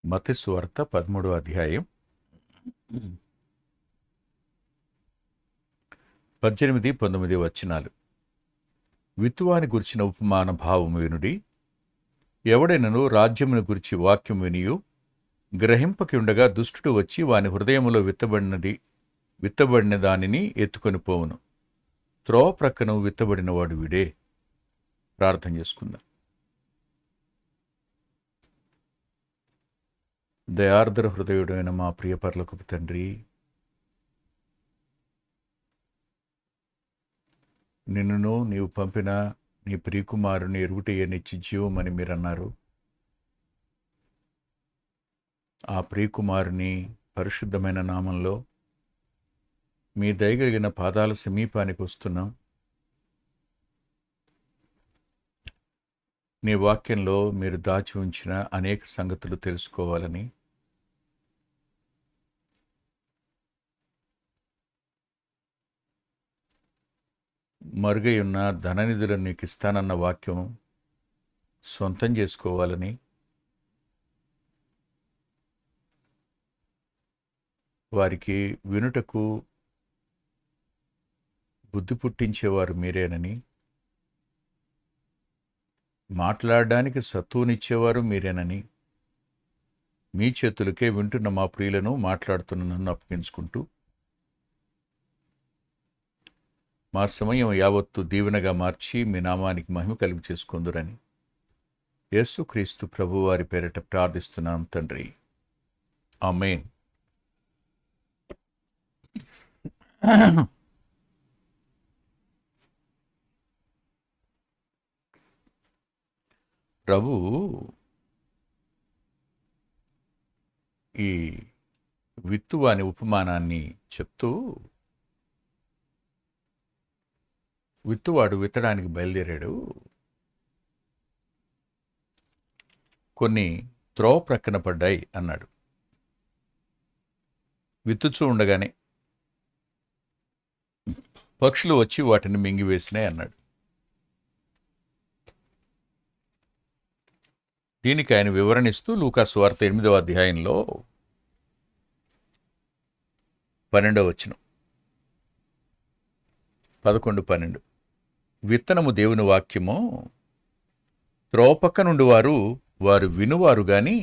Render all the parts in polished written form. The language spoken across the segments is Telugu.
మత్తయి సువార్త 13వ అధ్యాయం 18, 19 వచనాలు. విత్తువాని గురించిన ఉపమాన భావము వినుడి. ఎవడైనను రాజ్యమును గురించి వాక్యం వినియు గ్రహింపకి ఉండగా దుష్టుడు వచ్చి వాని హృదయములో విత్తబడిన దానిని ఎత్తుకొని పోవును. త్రోవ ప్రక్కన విత్తబడినవాడు వీడే. ప్రార్థన చేసుకుందాం. దయార్ద్ర హృదయుడైన మా ప్రియ పరలోకపు తండ్రి, నిన్నును నీవు పంపిన నీ ప్రియకుమారుని ఎరుగుటయ్యే నిత్య జీవమని మీరన్నారు. ఆ ప్రియకుమారుని పరిశుద్ధమైన నామంలో మీ దయగలిగిన పాదాల సమీపానికి వస్తున్నాం. నీ వాక్యంలో మీరు దాచి ఉంచిన అనేక సంగతులు తెలుసుకోవాలని, మరుగై ఉన్న ధననిధులను నీకు ఇస్తానన్న వాక్యం సొంతం చేసుకోవాలని, వారికి వినుటకు బుద్ధి పుట్టించేవారు మీరేనని, మాట్లాడడానికి సత్తువనిచ్చేవారు మీరేనని, మీ చేతులకే వింటున్న మా ప్రియులను మాట్లాడుతున్న నన్ను అప్పగించుకుంటూ, మా సమయం యావత్తు దీవెనగా మార్చి మీ నామానికి మహిమ కలిగి చేసుకుందురని యేసుక్రీస్తు ప్రభు వారి పేరిట ప్రార్థిస్తున్నాం తండ్రి. ఆమేన్. ప్రభు ఈ విత్తువాని ఉపమానాన్ని చెప్తూ, విత్తువాడు విత్తడానికి బయలుదేరాడు. కొన్ని త్రోవ ప్రక్కన పడ్డాయి అన్నాడు. విత్తుచూ ఉండగానే పక్షులు వచ్చి వాటిని మింగివేసినాయి అన్నాడు. దీనికి ఆయన వివరణిస్తూ లూకా సువార్త 8వ అధ్యాయంలో 12వ వచనం, 11, 12. విత్తనము దేవుని వాక్యము. త్రోపక్క నుండి వారు వినువారు గాని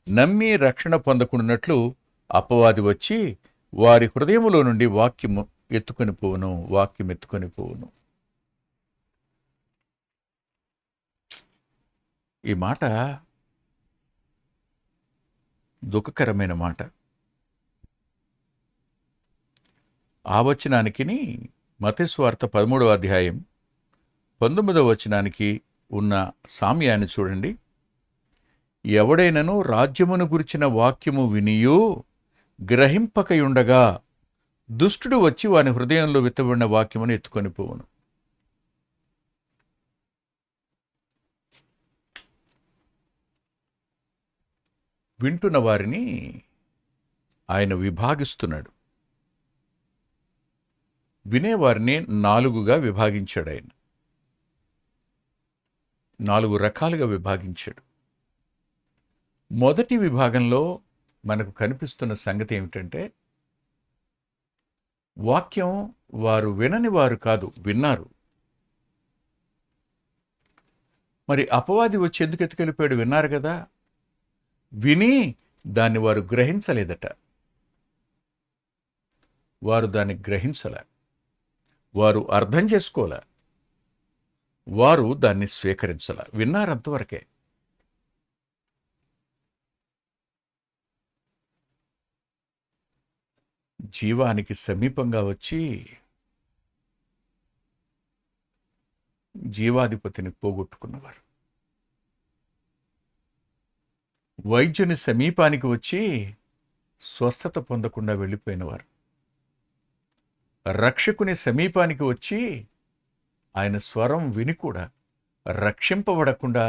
నమ్మి రక్షణ పొందకుండానట్లు అపవాది వచ్చి వారి హృదయములో నుండి వాక్యం ఎత్తుకొని పోవును. ఈ మాట దుఃఖకరమైన మాట. ఆ వచనానికి మత్తయి సువార్త 13వ అధ్యాయం 19వ వచనానికి ఉన్న సామ్యాన్ని చూడండి. ఎవడైనను రాజ్యమును గురించిన వాక్యము వినియు గ్రహింపకయుండగా దుష్టుడు వచ్చి వాని హృదయంలో విత్తబడిన వాక్యమును ఎత్తుకొని పోవును. వింటున్న వారిని ఆయన విభాగిస్తున్నాడు. వినేవారిని 4గా విభాగించాడు. ఆయన 4 రకాలుగా విభాగించాడు. మొదటి విభాగంలో మనకు కనిపిస్తున్న సంగతి ఏమిటంటే, వాక్యం వారు వినని వారు కాదు, విన్నారు. మరి అపవాది వచ్చి ఎందుకు ఎత్తుకెళ్ళిపోయాడు? విన్నారు కదా. విని దాన్ని వారు గ్రహించలేదట. వారు దాన్ని గ్రహించలే, వారు అర్థం చేసుకోలే, వారు దాన్ని స్వీకరించలే. విన్నారంతవరకే. జీవానికి సమీపంగా వచ్చి జీవాధిపతిని పోగొట్టుకున్నవారు, వైద్యుని సమీపానికి వచ్చి స్వస్థత పొందకుండా వెళ్ళిపోయినవారు, రక్షకుని సమీపానికి వచ్చి ఆయన స్వరం విని కూడా రక్షింపబడకుండా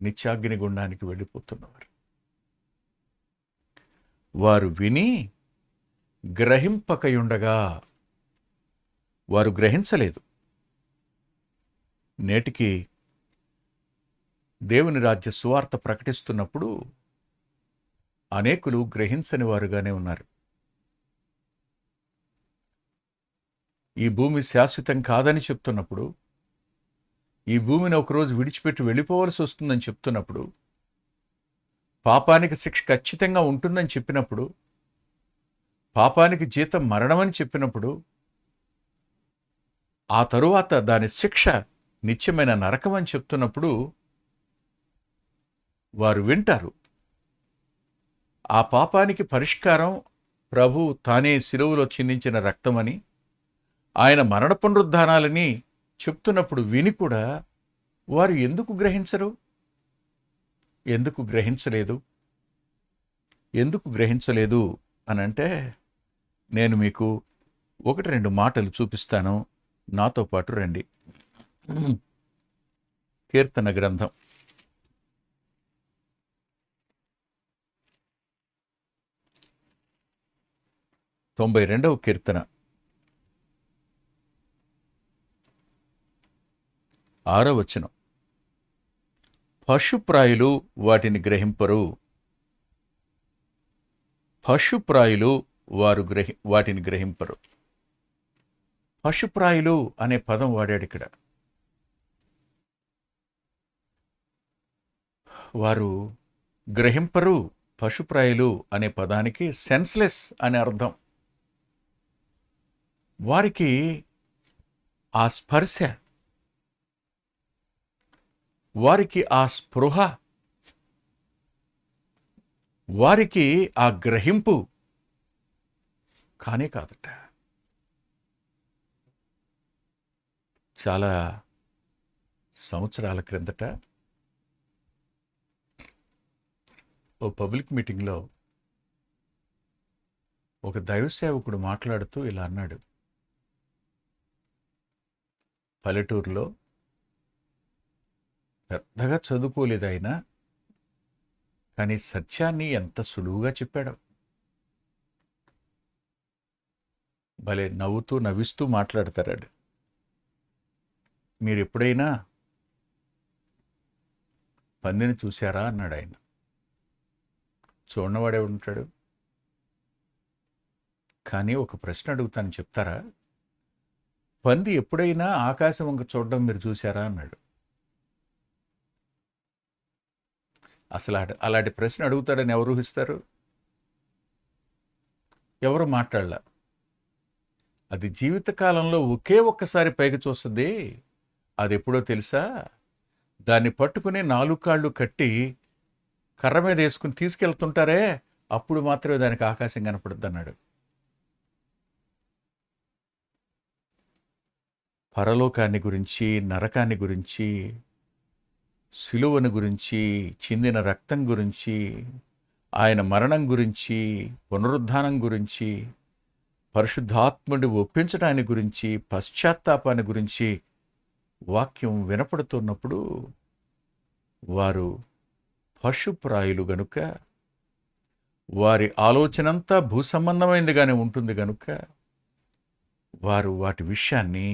నిత్యాగ్ని గుండానికి వెళ్ళిపోతున్నవారు. వారు విని గ్రహింపకయుండగా వారు గ్రహించలేదు. నేటికి దేవుని రాజ్య సువార్త ప్రకటిస్తున్నప్పుడు అనేకులు గ్రహించని వారుగానే ఉన్నారు. ఈ భూమి శాశ్వతం కాదని చెప్తున్నప్పుడు, ఈ భూమిని ఒకరోజు విడిచిపెట్టి వెళ్ళిపోవలసి వస్తుందని చెప్తున్నప్పుడు, పాపానికి శిక్ష ఖచ్చితంగా ఉంటుందని చెప్పినప్పుడు, పాపానికి జీతం మరణమని చెప్పినప్పుడు, ఆ తరువాత దాని శిక్ష నిత్యమైన నరకం అని చెప్తున్నప్పుడు వారు వింటారు. ఆ పాపానికి పరిష్కారం ప్రభు తానే శిలువలో చిందించిన రక్తమని, ఆయన మరణ పునరుద్ధానాలని చెప్తున్నప్పుడు విని కూడా వారు ఎందుకు గ్రహించరు? ఎందుకు గ్రహించలేదు? ఎందుకు గ్రహించలేదు అనంటే, నేను మీకు 1-2 మాటలు చూపిస్తాను. నాతో పాటు రండి. కీర్తన గ్రంథం 92వ కీర్తన 6వ వచనం. పశుప్రాయులు వాటిని గ్రహింపరు. పశుప్రాయులు వాటిని గ్రహింపరు. పశుప్రాయులు అనే పదం వాడాడు ఇక్కడ. వారు గ్రహింపరు. పశుప్రాయులు అనే పదానికి సెన్స్లెస్ అనే అర్థం. వారికి ఆ స్పర్శ, వారికి ఆ స్పృహ, వారికి ఆ గ్రహింపు కానే కాదట. చాలా సంవత్సరాల క్రిందట ఓ పబ్లిక్ మీటింగ్లో ఒక దైవ సేవకుడు మాట్లాడుతూ ఇలా అన్నాడు. పల్లెటూరులో పెద్దగా చదువుకోలేదు ఆయన, కానీ సత్యాన్ని ఎంత సులువుగా చెప్పాడు. భలే నవ్వుతూ నవ్విస్తూ మాట్లాడతారాడు. మీరు ఎప్పుడైనా పందిని చూశారా అన్నాడు ఆయన. చూడనవాడే ఉంటాడు. కానీ ఒక ప్రశ్న అడుగుతాను, చెప్తారా? పంది ఎప్పుడైనా ఆకాశం వంక చూడడం మీరు చూశారా అన్నాడు. అసలు అలాంటి ప్రశ్న అడుగుతాడని ఎవరు ఊహిస్తారు? ఎవరు మాట్లాడలా. అది జీవితకాలంలో ఒకే ఒక్కసారి పైకి చూస్తుంది. అది ఎప్పుడో తెలుసా? దాన్ని పట్టుకుని 4 కాళ్ళు కట్టి కర్ర మీద వేసుకుని తీసుకెళ్తుంటారే, అప్పుడు మాత్రమే దానికి ఆకాశం కనపడుద్ది అన్నాడు. పరలోకాన్ని గురించి, నరకాన్ని గురించి, సిలువను గురించి, చిందిన రక్తం గురించి, ఆయన మరణం గురించి, పునరుద్ధానం గురించి, పరిశుద్ధాత్ముడి ఒప్పించడాన్ని గురించి, పశ్చాత్తాపాన్ని గురించి వాక్యం వినపడుతున్నప్పుడు వారు పశుప్రాయులు గనుక, వారి ఆలోచనంతా భూసంబంధమైనదిగానే ఉంటుంది గనుక వారు వాటి విషయాన్ని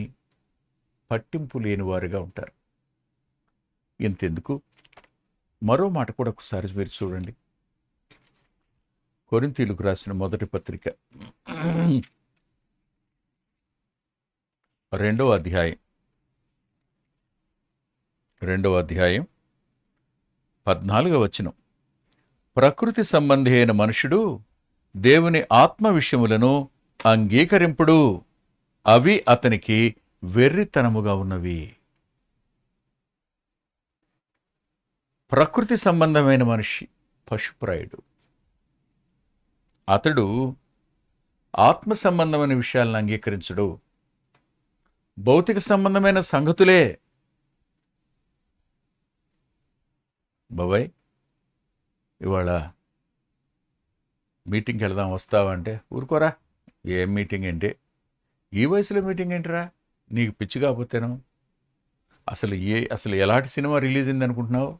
పట్టింపు లేని వారుగా ఉంటారు. ఇంతెందుకు, మరో మాట కూడా ఒకసారి మీరు చూడండి. కొరింథీయులకు రాసిన మొదటి పత్రిక 2వ అధ్యాయం 14వ వచనం. ప్రకృతి సంబంధి అయిన మనుషుడు దేవుని ఆత్మ విషయములను అంగీకరింపుడు, అవి అతనికి వెర్రితనముగా ఉన్నవి. ప్రకృతి సంబంధమైన మనిషి పశుప్రాయుడు. అతడు ఆత్మ సంబంధమైన విషయాలను అంగీకరించడు. భౌతిక సంబంధమైన సంగతులే. బాబాయ్, ఇవాళ మీటింగ్కి వెళదాం, వస్తావా అంటే, ఊరుకోరా, ఏం మీటింగ్ ఏంటి, ఈ వయసులో మీటింగ్ ఏంటిరా, నీకు పిచ్చి కాకపోతేను, అసలు ఎలాంటి సినిమా రిలీజ్ అయింది అనుకుంటున్నావు,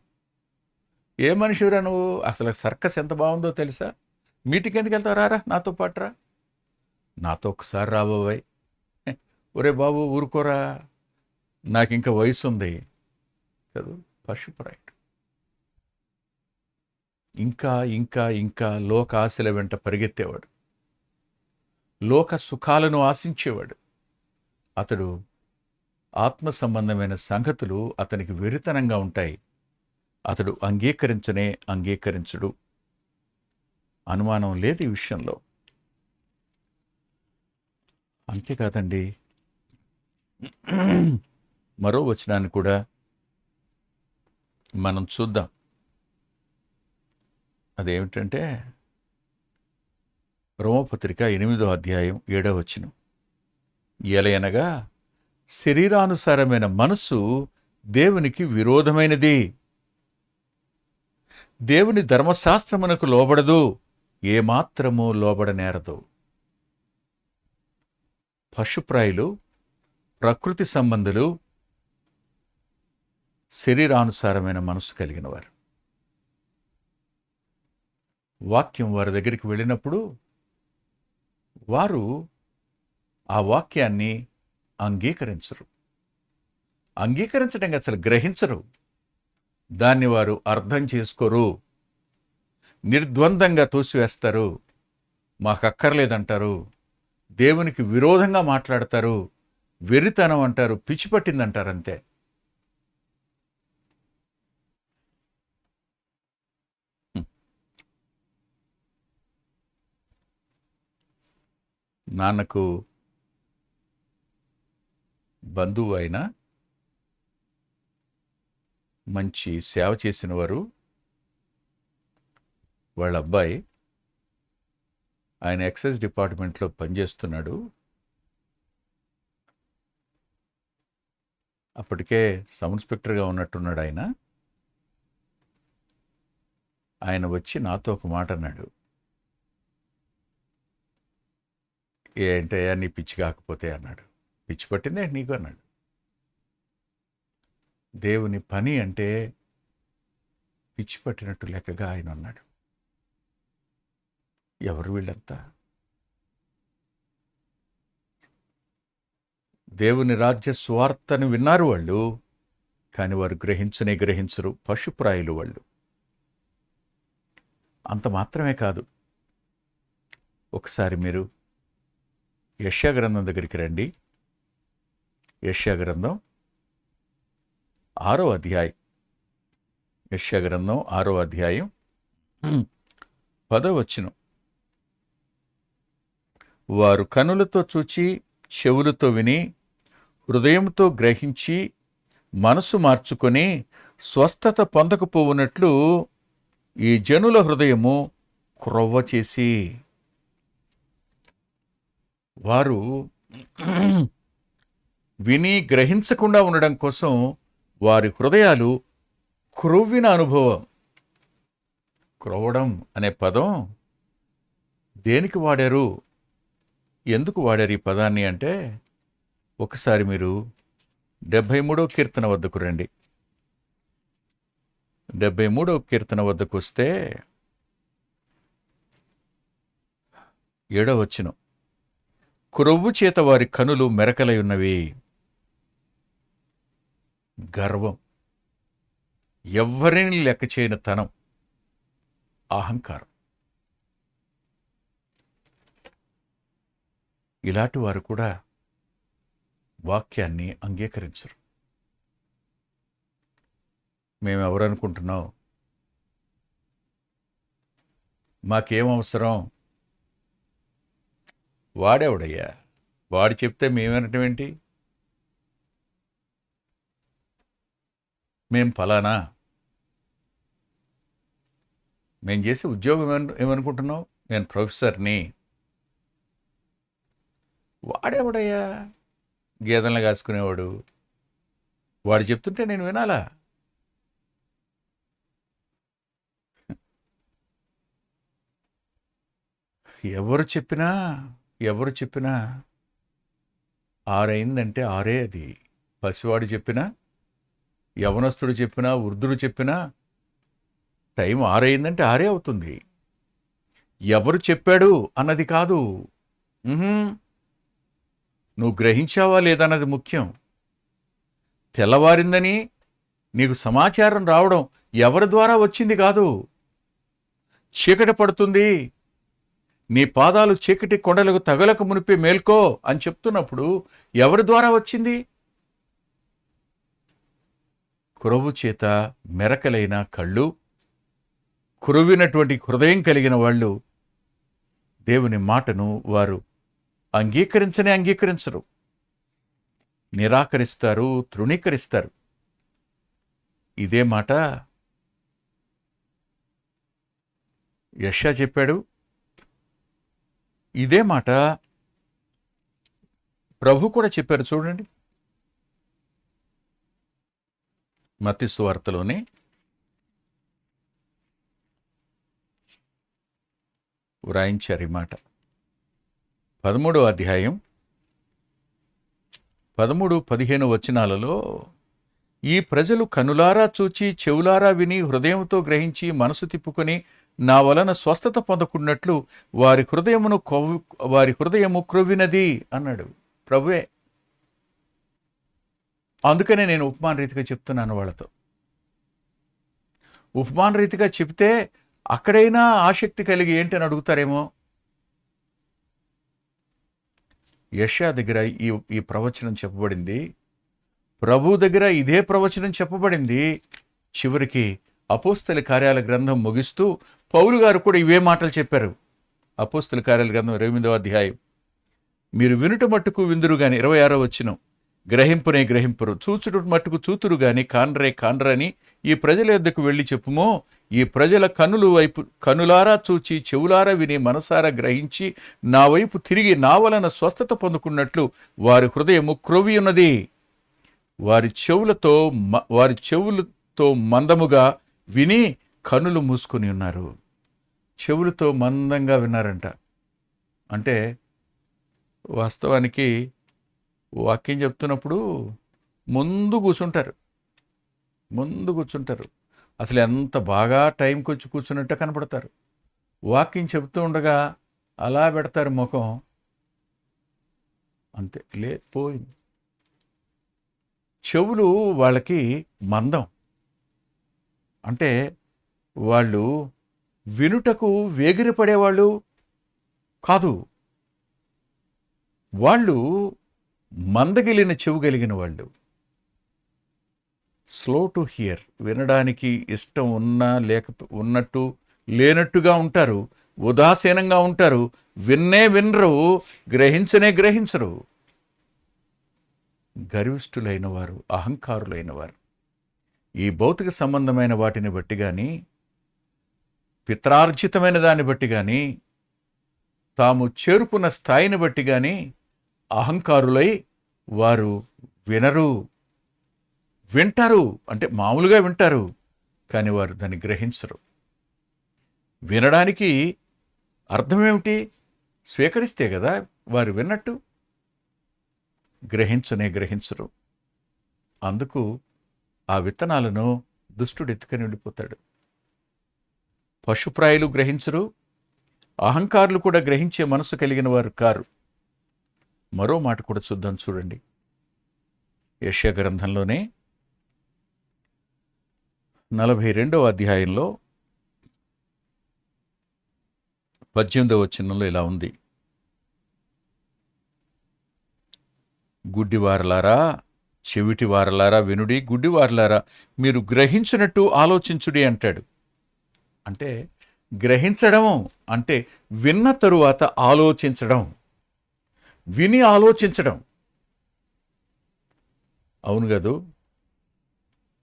ఏ మనిషిరా నువ్వు, అసలు సర్కస్ ఎంత బాగుందో తెలుసా, మీటింగ్ ఎందుకు వెళ్తావు, రారా నాతో పాటురా, నాతో ఒకసారి రాబోబాయ్, ఒరే బాబు ఊరుకోరా, నాకు ఇంకా వయసు ఉంది చదువు. పశుప్రాయుడు. ఇంకా ఇంకా ఇంకా లోక ఆశల వెంట పరిగెత్తేవాడు, లోక సుఖాలను ఆశించేవాడు. అతడు ఆత్మ సంబంధమైన సంగతులు అతనికి వెరితనంగా ఉంటాయి. అతడు అంగీకరించడు. అనుమానం లేదు ఈ విషయంలో. అంతేకాదండి, మరో వచనాన్ని కూడా మనం చూద్దాం. అదేమిటంటే రోమపత్రిక 8వ అధ్యాయం 7వ వచనం. ఎలయనగా శరీరానుసారమైన మనస్సు దేవునికి విరోధమైనది, దేవుని ధర్మశాస్త్రమునకు లోబడదు, ఏమాత్రమూ లోబడనేరదు. పశుప్రాయులు, ప్రకృతి సంబంధులు, శరీరానుసారమైన మనస్సు కలిగిన వారు. వాక్యం వారి దగ్గరికి వెళ్ళినప్పుడు వారు ఆ వాక్యాన్ని అంగీకరించడం అసలు గ్రహించరు. దాన్ని వారు అర్థం చేసుకోరు, నిర్ద్వందంగా తోసివేస్తారు, మాకు అక్కర్లేదంటారు, దేవునికి విరోధంగా మాట్లాడతారు, వెరితనం అంటారు, పిచ్చి పట్టిందంటారు. అంతే. నాన్నకు బంధువు అయిన మంచి సేవ చేసిన వారు, వాళ్ళ అబ్బాయి ఆయన ఎక్సైజ్ డిపార్ట్మెంట్లో పనిచేస్తున్నాడు. అప్పటికే సబ్ ఇన్స్పెక్టర్గా ఉన్నట్టున్నాడు ఆయన. ఆయన వచ్చి నాతో ఒక మాట అన్నాడు. ఏంటయ్యా నీ పిచ్చి కాకపోతే అన్నాడు. పిచ్చి పట్టిందే నీకు అన్నాడు. దేవుని పని అంటే పిచ్చి పట్టినట్టు లెక్కగా ఆయన అన్నాడు. ఎవరు వీళ్ళంతా? దేవుని రాజ్య స్వార్థను విన్నారు వాళ్ళు, కానీ వారు గ్రహించరు. పశుప్రాయులు వాళ్ళు. అంత మాత్రమే కాదు, ఒకసారి మీరు యెషయా గ్రంథం దగ్గరికి రండి. యెషయా గ్రంథం 6వ అధ్యాయం. యెషయా గ్రంథం 6వ అధ్యాయం 10వ వచనం. వారు కనులతో చూచి, చెవులతో విని, హృదయంతో గ్రహించి, మనసు మార్చుకొని స్వస్థత పొందకపోవునట్లు ఈ జనుల హృదయము క్రొవ్వ చేసి. వారు విని గ్రహించకుండా ఉండడం కోసం వారి హృదయాలు క్రొవ్విన అనుభవం. క్రొవ్వడం అనే పదం దేనికి వాడారు, ఎందుకు వాడారు ఈ పదాన్ని అంటే, ఒకసారి మీరు 73వ కీర్తన వద్దకు రండి. 73వ కీర్తన వద్దకు వస్తే 7వ వచనం. క్రొవ్వు చేత వారి కనులు మెరకలై ఉన్నవి. గర్వం, ఎవ్వరిని లెక్క చేయని తనం, అహంకారం. ఇలాంటి వారు కూడా వాక్యాన్ని అంగీకరించరు. మేమెవరనుకుంటున్నాం, మాకేం అవసరం, వాడేవడయ్యా, వాడు చెప్తే మేమనటం ఏంటి, మేం ఫలానా, మేం చేసే ఉద్యోగం ఏమనుకుంటున్నావు, నేను ప్రొఫెసర్ని. వాడేవడయ్యా గేదెలను కాసుకునేవాడు, వాడు చెప్తుంటే నేను వినాలా? ఎవరు చెప్పినా 6 అయిందంటే 6 అది. పసివాడు చెప్పినా, యవనస్తుడు చెప్పినా, వృద్ధుడు చెప్పినా టైం 6 అయిందంటే 6 అవుతుంది. ఎవరు చెప్పాడు అన్నది కాదు, నువ్వు గ్రహించావా లేదన్నది ముఖ్యం. తెల్లవారిందని నీకు సమాచారం రావడం ఎవరి ద్వారా వచ్చింది కాదు, చీకటి పడుతుంది, నీ పాదాలు చీకటి కొండలకు తగలక మునిపే మేల్కో అని చెప్తున్నప్పుడు ఎవరి ద్వారా వచ్చింది? కురవు చేత మెరకలైన కళ్ళు, కురువినటువంటి హృదయం కలిగిన వాళ్ళు దేవుని మాటను వారు అంగీకరించరు, నిరాకరిస్తారు, తృణీకరిస్తారు. ఇదే మాట యెషయా చెప్పాడు. ఇదే మాట ప్రభు కూడా చెప్పారు. చూడండి, మత్తయి సువార్తలోనే వ్రాయించారు ఈ మాట. 13వ అధ్యాయం 13-15 వచనాలలో, ఈ ప్రజలు కనులారా చూచి చెవులారా విని హృదయంతో గ్రహించి మనసు తిప్పుకొని నా వలన స్వస్థత పొందకున్నట్లు వారి హృదయము క్రొవ్వినది అన్నాడు ప్రభువే. అందుకనే నేను ఉపమాన రీతిగా చెప్తున్నాను వాళ్ళతో. ఉపమాన రీతిగా చెప్తే అక్కడైనా ఆసక్తి కలిగి ఏంటని అడుగుతారేమో. యెషయా దగ్గర ఈ ప్రవచనం చెప్పబడింది, ప్రభు దగ్గర ఇదే ప్రవచనం చెప్పబడింది. చివరికి అపోస్తల కార్యాల గ్రంథం ముగిస్తూ పౌలు గారు కూడా ఇవే మాటలు చెప్పారు. అపోస్తల కార్యాల గ్రంథం 28వ అధ్యాయం, మీరు వినుట మట్టుకు విందురు గాని, 26వ వచనం, గ్రహింపునే గ్రహింపురు, చూచుట మట్టుకు చూతురు గాని కాన్రని ఈ ప్రజల యొద్దకు వెళ్ళి చెప్పుమో. ఈ ప్రజల కనులారా చూచి చెవులారా విని మనసారా గ్రహించి నా వైపు తిరిగి నా వలన స్వస్థత పొందుకున్నట్లు వారి హృదయము క్రొవ్వి ఉన్నది. వారి చెవులతో మందముగా విని కనులు మూసుకొని ఉన్నారు. చెవులతో మందంగా విన్నారంట. అంటే వాస్తవానికి వాక్యం చెప్తున్నప్పుడు ముందు కూర్చుంటారు. అసలు ఎంత బాగా టైంకి వచ్చి కూర్చున్నట్టే కనపడతారు. వాక్యం చెప్తూ ఉండగా అలా పెడతారు ముఖం, అంతే, పోయింది. చెవులు వాళ్ళకి మందం. అంటే వాళ్ళు వినుటకు వేగిరపడేవాళ్ళు కాదు, వాళ్ళు మందగిలిన చెవు కలిగిన వాళ్ళు. స్లో టు హియర్, వినడానికి ఇష్టం ఉన్నా ఉన్నట్టు లేనట్టుగా ఉంటారు, ఉదాసీనంగా ఉంటారు, వినరు, గ్రహించరు. గర్విష్ఠులైన వారు, అహంకారులైన వారు ఈ భౌతిక సంబంధమైన వాటిని బట్టి కానీ, పిత్రార్జితమైన దాన్ని బట్టి కానీ, తాము చేరుకున్న స్థాయిని బట్టి కానీ అహంకారులై వారు వింటారు. అంటే మామూలుగా వింటారు, కానీ వారు దాన్ని గ్రహించరు. వినడానికి అర్థమేమిటి? స్వీకరిస్తే కదా వారు విన్నట్టు. గ్రహించరు. అందుకు ఆ విత్తనాలను దుష్టుడు ఎత్తుకొని వెళ్ళిపోతాడు. పశుప్రాయులు గ్రహించరు, అహంకారులు కూడా గ్రహించే మనసు కలిగిన వారు కారు. మరో మాట కూడా చూద్దాం, చూడండి. యెషయా గ్రంథంలోనే 42వ అధ్యాయంలో 18వ వచనంలో ఇలా ఉంది, గుడ్డివారలారా, చెవిటివారలారా వినుడి, గుడ్డివారలారా మీరు గ్రహించినట్టు ఆలోచించుడి అంటాడు. అంటే గ్రహించడం అంటే విన్న తరువాత ఆలోచించడం, విని ఆలోచించడం. అవును కదూ,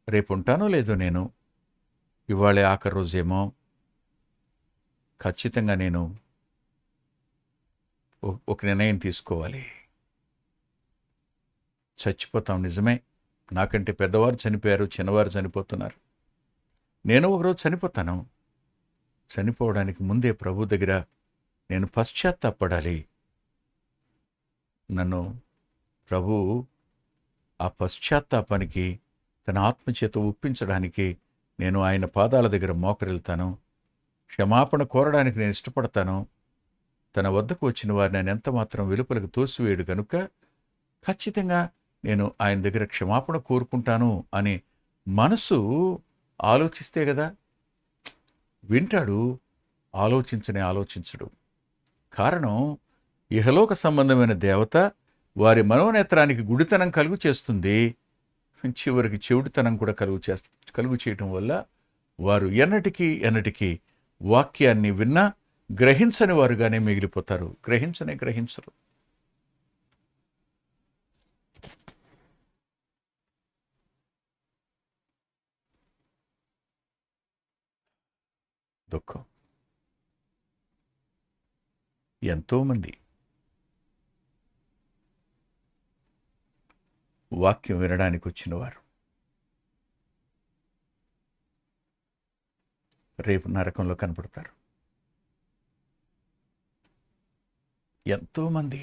రేపు ఉంటానో లేదో, నేను ఇవాళే ఆఖరి రోజేమో, ఖచ్చితంగా నేను ఒక నిర్ణయం తీసుకోవాలి. చచ్చిపోతాం, నిజమే. నాకంటే పెద్దవారు చనిపోయారు, చిన్నవారు చనిపోతున్నారు. నేను ఒకరోజు చనిపోతాను. చనిపోవడానికి ముందే ప్రభు దగ్గర నేను పశ్చాత్తాపడాలి. నన్ను ప్రభు ఆ పశ్చాత్తాపానికి తన ఆత్మచేత ఒప్పించడానికి నేను ఆయన పాదాల దగ్గర మోకరిల్తాను. క్షమాపణ కోరడానికి నేను ఇష్టపడతాను. తన వద్దకు వచ్చిన వారిని ఆయన ఎంత మాత్రం వెలుపలకు తోసివేయడు కనుక ఖచ్చితంగా నేను ఆయన దగ్గర క్షమాపణ కోరుకుంటాను అని మనసు ఆలోచిస్తే కదా. వింటాడు, ఆలోచించడు. కారణం, ఇహలోక సంబంధమైన దేవత వారి మనోనేత్రానికి గుడితనం కలుగు చేస్తుంది, చివరికి చెవిటితనం కూడా కలుగు చేయటం వల్ల వారు ఎన్నటికీ వాక్యాన్ని విన్నా గ్రహించని వారుగానే మిగిలిపోతారు. గ్రహించరు. దుఃఖం. ఎంతోమంది వాక్యం వినడానికి వచ్చిన వారు రేపు నరకంలో కనపడతారు. ఎంతోమంది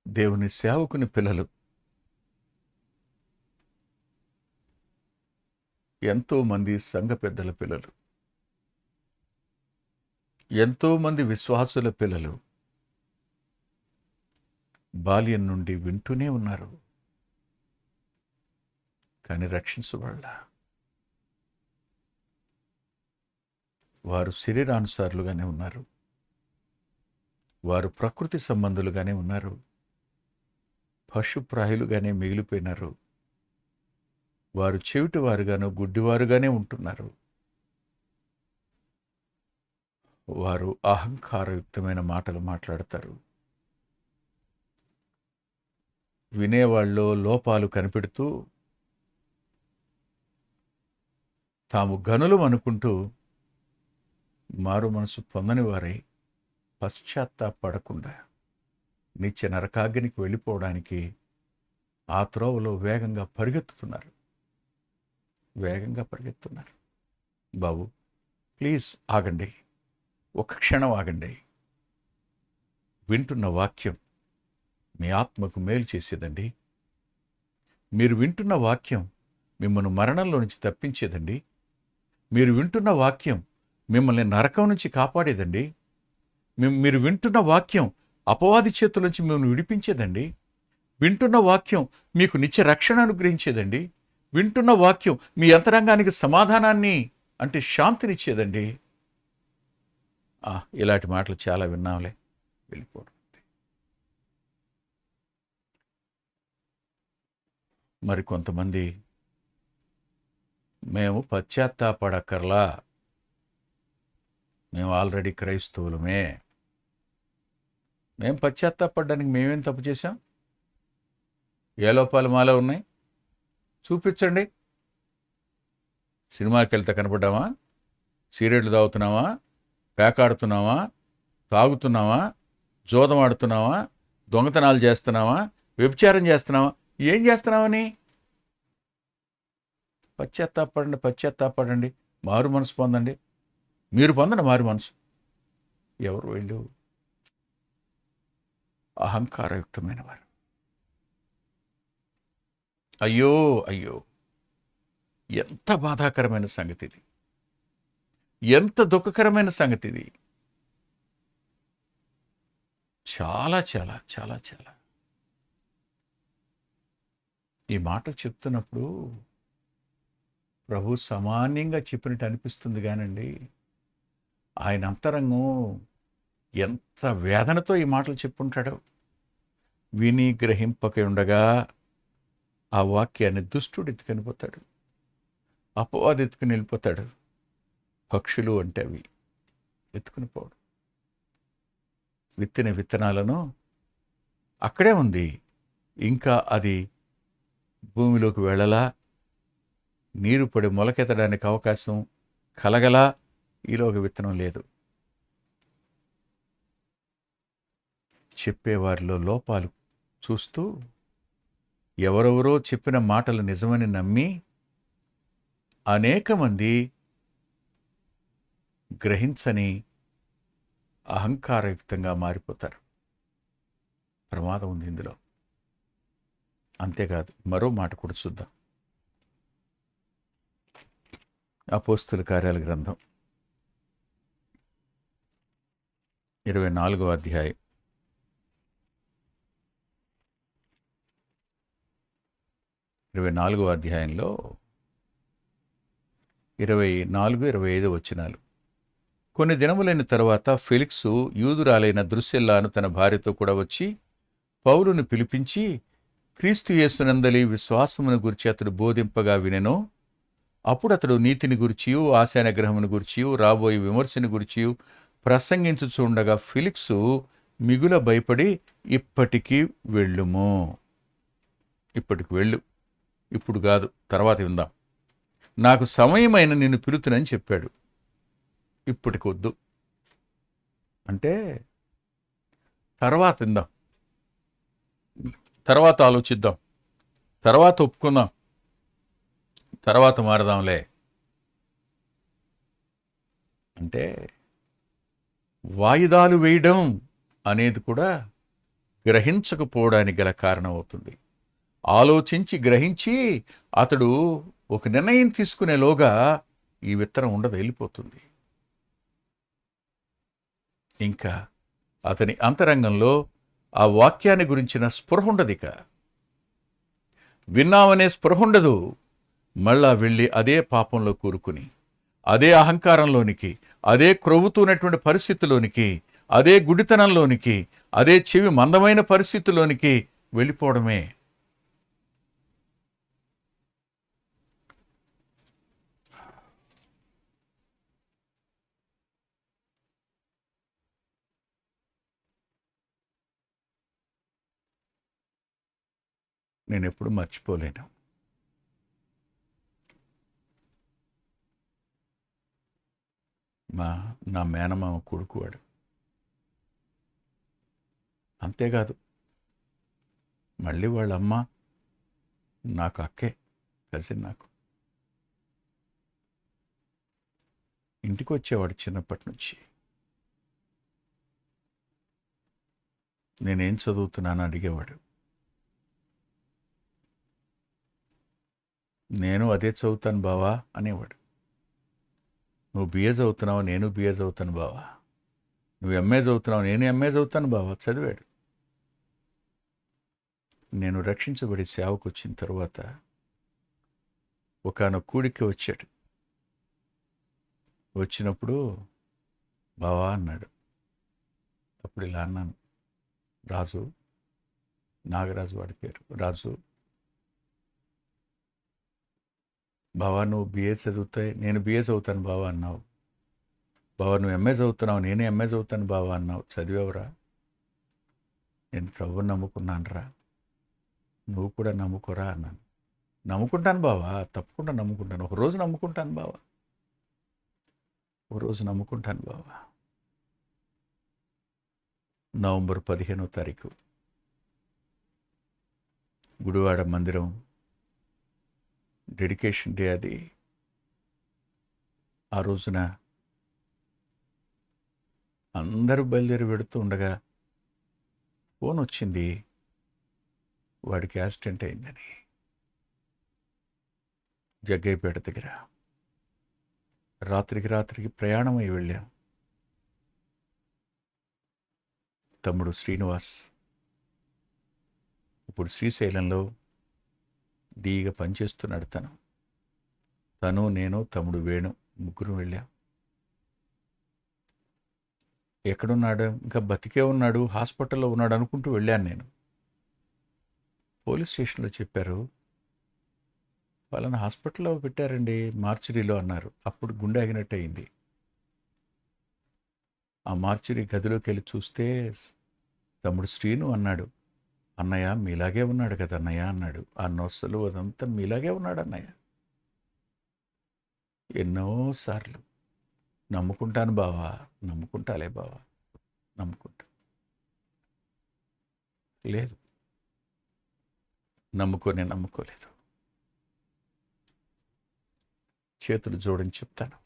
దేవుని సేవకుని పిల్లలు, ఎంతోమంది సంఘ పెద్దల పిల్లలు, ఎంతోమంది విశ్వాసుల పిల్లలు బాల్యం నుండి వింటూనే ఉన్నారు, కానీ రక్షించబడలా. వారు శరీరానుసారులుగానే ఉన్నారు, వారు ప్రకృతి సంబంధులుగానే ఉన్నారు, పశుప్రాయులుగానే మిగిలిపోయినారు, వారు చెవిటివారుగాను గుడ్డివారుగానే ఉంటున్నారు. వారు అహంకారయుక్తమైన మాటలు మాట్లాడతారు. వినేవాళ్ళలో లోపాలు కనిపెడుతూ తాము గనులు అనుకుంటూ మారు మనసు పొందని వారై పశ్చాత్తాపడకుండా నిత్య నరకాగ్నికి వెళ్ళిపోవడానికి ఆ త్రోవలో వేగంగా పరిగెత్తుతున్నారు. బాబు, ప్లీజ్ ఆగండి, ఒక క్షణం ఆగండి. వింటున్న వాక్యం మీ ఆత్మకు మేలు చేసేదండి. మీరు వింటున్న వాక్యం మిమ్మల్ని మరణంలో నుంచి తప్పించేదండి. మీరు వింటున్న వాక్యం మిమ్మల్ని నరకం నుంచి కాపాడేదండి. మీరు వింటున్న వాక్యం అపవాది చేతుల నుంచి మిమ్మల్ని విడిపించేదండి. వింటున్న వాక్యం మీకు నిత్య రక్షణ అనుగ్రహించేదండి. వింటున్న వాక్యం మీ అంతరంగానికి సమాధానాన్ని అంటే శాంతినిచ్చేదండి. ఇలాంటి మాటలు చాలా విన్నాంలే, వెళ్ళిపోవడం. మరి కొంతమంది, మేము పశ్చాత్తాపడక్కర్లా, మేము ఆల్రెడీ క్రైస్తవులమే, మేము పశ్చాత్తాపడడానికి మేమేం తప్పు చేశాం? ఏ లోపాలు మాలో ఉన్నాయి చూపించండి. సినిమాకి వెళ్తే కనపడ్డామా? సీరియళ్ళు తాగుతున్నావా? పేకాడుతున్నావా? తాగుతున్నావా? జోదం ఆడుతున్నావా? దొంగతనాలు చేస్తున్నావా? వ్యభిచారం చేస్తున్నావా? ఏం చేస్తున్నావని? పశ్చాత్తాపడండి, మారు మనసు పొందండి. మీరు పొందండి మారు మనసు. ఎవరు వీళ్ళు? అహంకారయుక్తమైన వారు. అయ్యో ఎంత బాధాకరమైన సంగతి ఇది, ఎంత దుఃఖకరమైన సంగతి ఇది. చాలా చాలా చాలా చాలా ఈ మాట చెప్తున్నప్పుడు ప్రభు సామాన్యంగా చెప్పినట్టు అనిపిస్తుంది కానండి, ఆయన అంతరంగం ఎంత వేదనతో ఈ మాటలు చెప్పుంటాడో. విని గ్రహింపక ఉండగా ఆ వాక్యాన్ని దుష్టుడు ఎత్తుకనిపోతాడు, అపవాది ఎత్తుకుని వెళ్ళిపోతాడు. పక్షులు అంటే అవి ఎత్తుకుని పోవడం. విత్తిన విత్తనాలను అక్కడే ఉంది, ఇంకా అది భూమిలోకి వెళ్ళలా, నీరు పడి మొలకెత్తడానికి అవకాశం కలగలా, ఈలోక విత్తనం లేదు. చెప్పేవారిలో లోపాలు చూస్తూ ఎవరెవరో చెప్పిన మాటలు నిజమని నమ్మి అనేక మంది గ్రహించని అహంకారయుక్తంగా మారిపోతారు. ప్రమాదం ఉంది ఇందులో. అంతేకాదు, మరో మాట కూడా చూద్దాం. అపోస్తుల కార్యాల గ్రంథం 24వ అధ్యాయం 24వ అధ్యాయంలో 24-25 వచనాలు. కొన్ని దినములైన తరువాత ఫెలిక్సు యూదురాలైన ద్రుసిల్లాను తన భార్యతో కూడా వచ్చి పౌలును పిలిపించి, క్రీస్తు యేసునందలి విశ్వాసమును గురించి అతడు బోధింపగా వినెను. అప్పుడు అతడు నీతిని గురిచియు ఆశానిగ్రహమును గురిచియు రాబోయే విమర్శను గురిచియు ప్రసంగించుచుండగా ఫెలిక్సు మిగుల భయపడి, ఇప్పటికి వెళ్ళుము, ఇప్పటికి వెళ్ళు, ఇప్పుడు కాదు, తర్వాత విందాం, నాకు సమయమైన నిన్ను పిలుతునని చెప్పాడు. ఇప్పటికి వద్దు అంటే తర్వాత విందాం, తర్వాత ఆలోచిద్దాం, తర్వాత ఒప్పుకుందాం, తర్వాత మారదాంలే అంటే వాయిదాలు వేయడం అనేది కూడా గ్రహించకపోవడానికి గల కారణం అవుతుంది. ఆలోచించి గ్రహించి అతడు ఒక నిర్ణయం తీసుకునేలోగా ఈ విత్తనం ఉండదు, వెళ్ళిపోతుంది. ఇంకా అతని అంతరంగంలో ఆ వాక్యాన్ని గురించిన స్పృహ ఉండదిక. విన్నామనే స్పృహ ఉండదు. మళ్ళా వెళ్ళి అదే పాపంలో కూరుకుని, అదే అహంకారంలోనికి, అదే క్రొవ్వుతున్నటువంటి పరిస్థితిలోనికి, అదే గుడితనంలోనికి, అదే చెవి మందమైన పరిస్థితిలోనికి వెళ్ళిపోవడమే. నేనెప్పుడు మర్చిపోలేను. నా మేనమామ కొడుకు వాడు. అంతేకాదు, మళ్ళీ వాళ్ళమ్మ నాకు అక్కే, కజిన్. నాకు ఇంటికి వచ్చేవాడు చిన్నప్పటి నుంచి. నేనేం చదువుతున్నాను అడిగేవాడు. నేను అదే చదువుతాను బావా అనేవాడు. నువ్వు బిఏ చదువుతున్నావు, నేను బిఏ చదువుతాను బావా. నువ్వు ఎంఏ చదువుతున్నావు, నేను ఎంఏ చదువుతాను బావా. చదివాడు. నేను రక్షించబడి సేవకు వచ్చిన తర్వాత ఒకానొక కూడికి వచ్చాడు. వచ్చినప్పుడు బావా అన్నాడు. అప్పుడు ఇలా అన్నాను, రాజు, నాగరాజు వాడి పేరు, రాజు, బావా నువ్వు బిఏ చదువుతాయి, నేను బిఏ చదువుతాను బావా అన్నావు. బావా నువ్వు ఎంఏ చదువుతున్నావు, నేనే ఎంఏ చదువుతాను బావా అన్నావు. చదివావురా? నేను ప్రభువుని నమ్ముకున్నానురా, నువ్వు కూడా నమ్ముకోరా అన్నాను. నమ్ముకుంటాను బావా, తప్పకుండా నమ్ముకుంటాను, ఒకరోజు నమ్ముకుంటాను బావా, ఒకరోజు నమ్ముకుంటాను బావా. నవంబర్ 15వ తారీఖు గుడివాడ మందిరం డెడికేషన్ డే అది. ఆ రోజున అందరూ బయలుదేరి వెడుతూ ఉండగా ఫోన్ వచ్చింది, వాడికి యాక్సిడెంట్ అయిందని. జగ్గయ్యపేట దగ్గర రాత్రికి ప్రయాణం అయి వెళ్ళాం. తమ్ముడు శ్రీనివాస్ ఇప్పుడు శ్రీశైలంలో డీగా పనిచేస్తున్నాడు. తను నేను తమ్ముడు వేణు ముగ్గురు వెళ్ళాం. ఎక్కడున్నాడు, ఇంకా బతికే ఉన్నాడు, హాస్పిటల్లో ఉన్నాడు అనుకుంటూ వెళ్ళాను నేను. పోలీస్ స్టేషన్లో చెప్పారు, వాళ్ళని హాస్పిటల్లో పెట్టారండి, మార్చురీలో అన్నారు. అప్పుడు గుండె ఆగినట్టు అయింది. ఆ మార్చురీ గదిలోకి వెళ్ళి చూస్తే తమ్ముడు శ్రీను అన్నాడు, అన్నయ్య మీలాగే ఉన్నాడు కదా అన్నయ్య అన్నాడు. ఆ నొస్సలు అదంతా మీలాగే ఉన్నాడు అన్నయ్య. ఎన్నోసార్లు నమ్ముకుంటాను బావా, నమ్ముకుంటాలే బావా, నమ్ముకుంటా. లేదు, నమ్ముకోలేదు. చేతులు జోడించి చెప్తాను,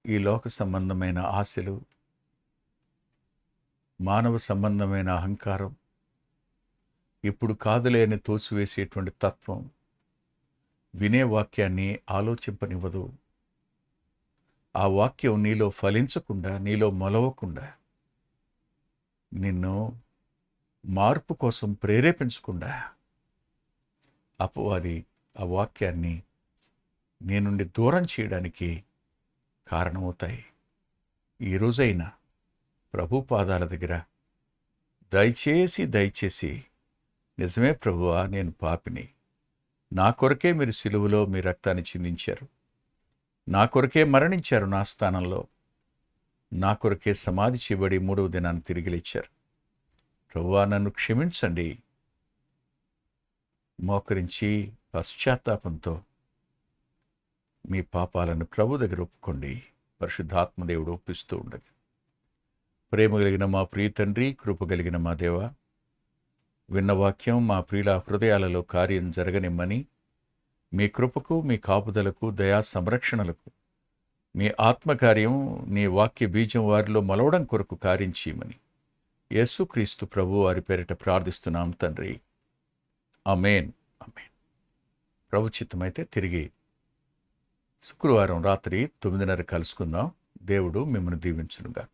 ఈ లోక సంబంధమైన ఆశలు, మానవ సంబంధమైన అహంకారం, ఇప్పుడు కాదులే అని తోసివేసేటువంటి తత్వం వినే వాక్యాన్ని ఆలోచింపనివ్వదు. ఆ వాక్యం నీలో ఫలించకుండా, నీలో మొలవకుండా, నిన్ను మార్పు కోసం ప్రేరేపించకుండా అపవాది ఆ వాక్యాన్ని నీ నుండి దూరం చేయడానికి కారణమవుతాయి. ఈ రోజైనా ప్రభు పాదాల దగ్గర దయచేసి నిజమే ప్రభువా, నేను పాపిని, నా కొరకే మీరు సిలువలో మీ రక్తాన్ని చిందించారు, నా కొరకే మరణించారు, నా స్థానంలో నా కొరకే సమాధి చేయబడి 3వ దినాన్ని తిరిగి లేచారు. ప్రభువా, నన్ను క్షమించండి. మోకరించి పశ్చాత్తాపంతో మీ పాపాలను ప్రభు దగ్గర ఒప్పుకోండి. పరిశుద్ధాత్మదేవుడు ఒప్పిస్తూ ఉండగా, ప్రేమ కలిగిన మా ప్రియ తండ్రి, కృప కలిగిన మా దేవ, విన్న వాక్యం మా ప్రియుల హృదయాలలో కార్యం జరగనిమ్మని, మీ కృపకు, మీ కాపుదలకు, దయా సంరక్షణలకు, మీ ఆత్మకార్యం, నీ వాక్య బీజం వారిలో మలవడం కొరకు కార్యం చేయమని యేసుక్రీస్తు ప్రభు వారి పేరిట ప్రార్థిస్తున్నాం తండ్రి. ఆమేన్. ఆమేన్. ప్రభు చిత్తమైతే తిరిగి శుక్రవారం రాత్రి 9:30 కలుసుకుందాం. దేవుడు మిమ్మల్ని దీవించునుగాక.